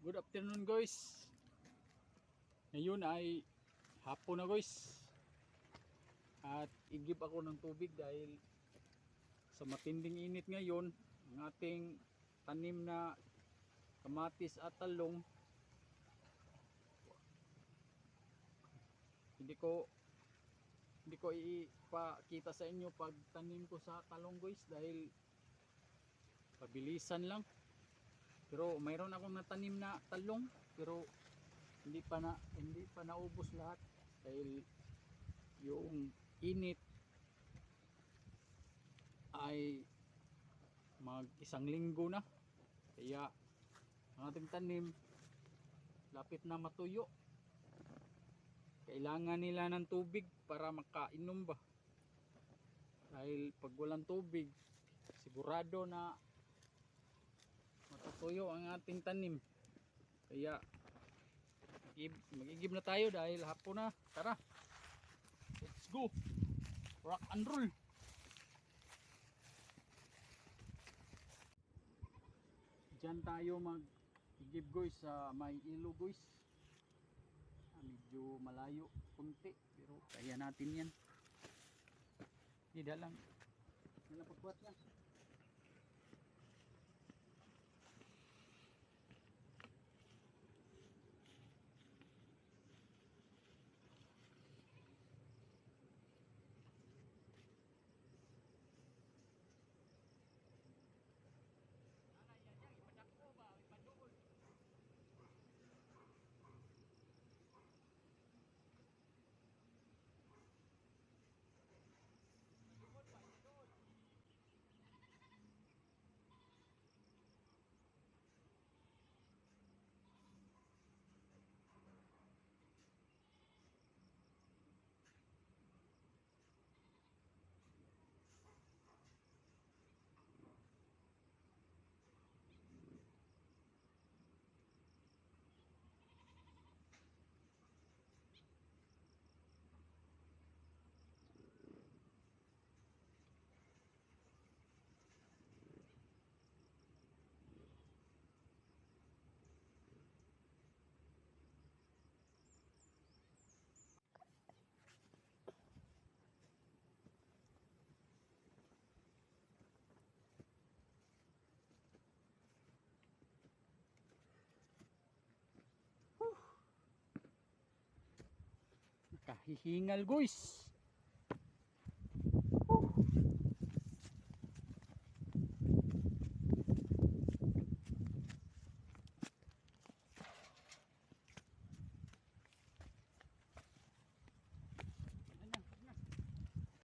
Good afternoon guys. Ngayon ay hapon na guys. At igib ako ng tubig dahil sa matinding init ngayon, ang ating tanim na kamatis at talong hindi ko ipakita sa inyo pag tanim ko sa talong guys dahil pabilisan lang. Pero mayroon akong natanim na talong pero hindi pa naubos lahat dahil yung init ay mag isang linggo na, kaya ang ating tanim lapit na matuyo. Kailangan nila ng tubig para makainom ba, dahil pag walang tubig sigurado na matutuyo ang ating tanim. Kaya magigib na tayo dahil hapon na. Tara, let's go, rock and roll. Diyan tayo mag-igib guys sa may ilo guys. Medyo malayo kunti pero kaya natin yan. Hindi lang pagkuhat yan. Nakahihingal guys.